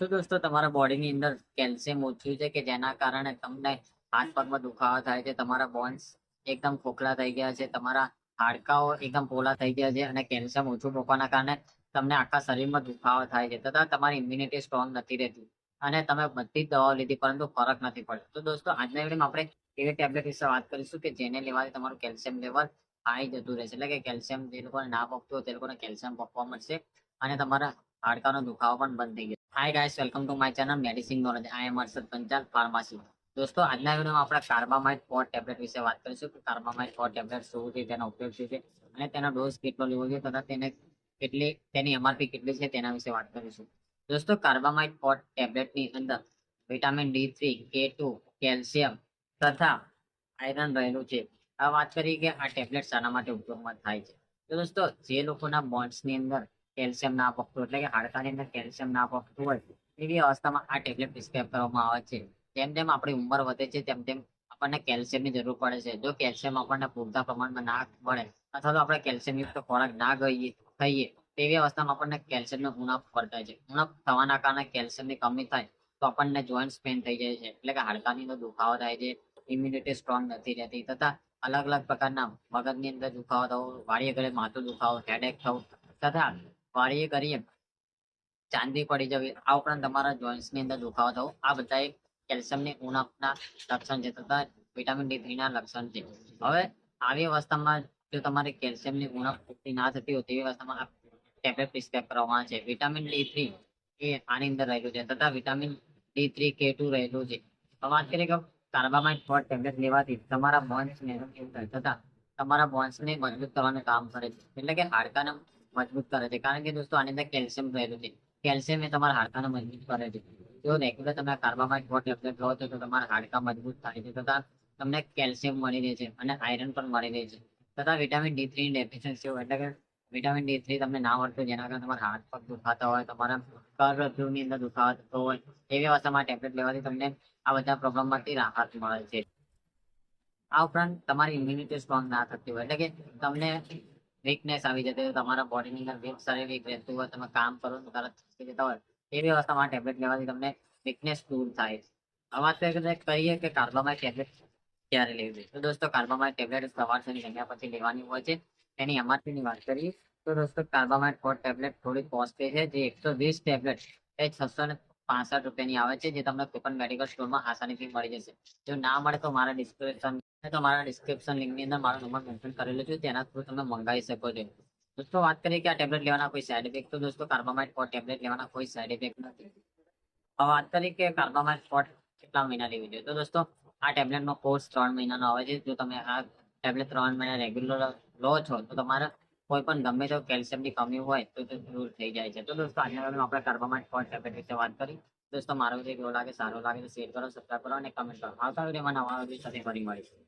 તો દોસ્તો તમારા બોડીની અંદર કેલ્શિયમ ઓછું છે કે જેના કારણે તમને હાથ પગમાં દુખાવા થાય છે, તમારા બોન્સ એકદમ ખોખલા થઈ ગયા છે, તમારા હાડકાઓ એકદમ પોલા થઈ ગયા છે અને કેલ્શિયમ ઓછું હોવાના કારણે તમને આખા શરીરમાં દુખાવો થાય છે તથા તમારી ઇમ્યુનિટી સ્ટ્રોંગ નથી રહેતી અને તમે બધી જ દવાઓ લીધી પરંતુ ફરક નથી પડતો. તો દોસ્તો આજના વિડીયોમાં આપણે એવી ટેબ્લેટ વિશે વાત કરીશું કે જેને લેવાથી તમારું કેલ્શિયમ લેવલ હાઈ જતું રહેશે, એટલે કે કેલ્શિયમ જે લોકોને ના પકતું હોય તે લોકોને કેલ્શિયમ પકવા મળશે અને તમારા હાડકાનો દુખાવો પણ બંધ થઈ જશે. Hi guys, welcome to my channel medicine knowledge. I am Harshad Panchal, pharmacy. દોસ્તો આજના વિડીયોમાં આપણે કાર્બામાઇટ ફોર ટેબ્લેટ વિશે વાત કરીશું કે કાર્બામાઇટ ફોર ટેબ્લેટ શું છે, તેનો ઉપયોગ શું છે અને તેનો ડોઝ કેટલો લેવો જોઈએ તથા તેની એમઆરપી કેટલી છે તેના વિશે વાત કરીશું. દોસ્તો કાર્બામાઇટ ફોર ટેબ્લેટની અંદર વિટામિન D3, K2, કેલ્શિયમ તથા આયરન રહેલું છે. આ વાત કરી કે આ ટેબ્લેટ શાના માટે ઉપયોગમાં થાય છે. તો દોસ્તો જે લોકોના બોન્ડ્સની અંદર કેલ્શિયમ ના પકતું એટલે કે હાડકાની અંદર કેલ્શિયમ ના પકતું હોય એવી અવસ્થામાં આ ટેબ્લેટ પ્રિસ્ક્રાઇબ કરવામાં આવે છે. જેમ જેમ આપણી ઉંમર વધે છે તેમ તેમ આપણને કેલ્શિયમની જરૂર પડે છે. જો કેલ્શિયમ આપણને પૂરતા પ્રમાણમાં ના મળે અથવા તો આપણે કેલ્શિયમ યુક્ત ખોરાક ના ખાઈએ તેવી અવસ્થામાં આપણને કેલ્શિયમની ઉણપ વર્તાય છે. ઉણપ થવાના કારણે કેલ્શિયમની કમી થાય તો આપણને જોઈન્ટ્સ પેન થઈ જાય છે, એટલે કે હાડકાની અંદર દુખાવો થાય છે, ઇમ્યુનિટી સ્ટ્રોંગ નથી રહેતી તથા અલગ અલગ પ્રકારના મગજની અંદર દુખાવો થવો, વાળીએ ઘડે માથું દુખાવો, હેડેક થવું તથા વાળીએ કરીએ ચાંદી પડી જવી, આ ઉપરાંત તમારા જોઈન્ટ્સની અંદર દુખાવો થવો, આ બધા એક કેલ્શિયમની ઉણપના લક્ષણ છે તથા વિટામિન D3 ના લક્ષણ છે. હવે આવી અવસ્થામાં જો તમારે કેલ્શિયમની ઉણપ પૂરતી ના થતી હોય તેવી અવસ્થામાં આ ટેબ્લેટ પ્રિસ્ક્રાઇબ કરવામાં આવે છે. વિટામિન D3 એ આની અંદર રહેલું છે તથા વિટામિન D3, K2 રહેલું છે. હવે વાત કરીએ કે કાર્બામાઇટ ફોર ટેબ્લેટ લેવાથી તમારા બોન્સને તથા તમારા બોન્સને મજબૂત કરવાનું કામ કરે છે, એટલે કે હાડકાને મજબૂત કરે છે. કારણ કે દોસ્તો આની અંદર કેલ્શિયમ રહેલું છે. કેલ્શિયમ એ તમારા હાડકાને મજબૂત કરે છે. જો રેગ્યુલર તમે કાર્બામાઇટ ફોર ટેબ્લેટ લો છો તો તમારા હાડકા મજબૂત થાય છે તથા તમને કેલ્શિયમ મળી રહે છે અને આયરન પણ મળી રહે છે તથા વિટામિન D3 ની ડેફિશિયન્સી હોય એટલે કે વિટામિન D3 તમને ના મળતું જેના કારણે તમારા હાથ પગ દુખાતા હોય, તમારા કરોડરજ્જુની અંદર દુખાવો થતો હોય એવી અવસ્થામાં ટેબ્લેટ લેવાથી તમને આ બધા પ્રોબ્લેમમાંથી રાહત મળે છે. આ ઉપરાંત તમારી ઇમ્યુનિટી સ્ટ્રોંગ ના થતી હોય એટલે કે તમને વીકનેસ આવી જતી હોય, તમારા બોડીની અંદર શરીર વીક રહેતું હોય, તમે કામ કરો તો તરત થકી જતા હોય એવી અવસ્થામાં ટેબ્લેટ લેવાથી તમને વીકનેસ દૂર થાય છે. હવે વાત કરીએ કે કાર્બામાઇટ ટેબ્લેટ ક્યારે લેવી જોઈએ. તો દોસ્તો કાર્બામાઇટ ટેબ્લેટ સવારથી જમ્યા પછી લેવાની હોય છે. તેની એમઆરપી ની વાત કરીએ તો દોસ્તો કાર્બામાઇટ ફોર ટેબ્લેટ થોડી કોસ્ટલી છે. જે 120 ટેબ્લેટ એ 665 રૂપિયાની આવે છે, જે તમને કોઈ પણ મેડિકલ સ્ટોરમાં આસાનીથી મળી જશે. જો ના મળે તો મારા ડિસ્ક્રિપ્શન લિંકની અંદર મારો નંબર મેન્શન કરેલો છે, તેના થ્રુ તમે મંગાવી શકો છો. દોસ્તો વાત કરીએ કે આ ટેબ્લેટ લેવાના કોઈ સાઈડ ઇફેક્ટ, તો દોસ્તો કાર્બામાઇટ ફોર ટેબ્લેટ લેવાના કોઈ સાઈડ ઇફેક્ટ નથી. હવે વાત કરીએ કે કાર્બામાઇટ ફોર કેટલા મહિના લેવી જોઈએ. તો દોસ્તો આ ટેબ્લેટનો કોર્સ 3 મહિનાનો આવે છે. જો તમે આ ટેબ્લેટ 3 મહિના રેગ્યુલર લો છો તો તમારા કોઈ પણ ગમે તો કેલ્શિયમની કમી હોય તો તે દૂર થઈ જાય છે. તો દોસ્તો આજના વિડીયોમાં આપણે કાર્બામાઇટ ફોર ટેબ્લેટ વિશે વાત કરી. દોસ્તો મારો વિડીયો કેવો લાગે, સારો લાગે તો શેર કરો, સબસ્ક્રાઇબ કરો અને કમેન્ટ કરો. આવતા વિડીયોમાં નવા વિડીયો સાથે ફરી મળીશું.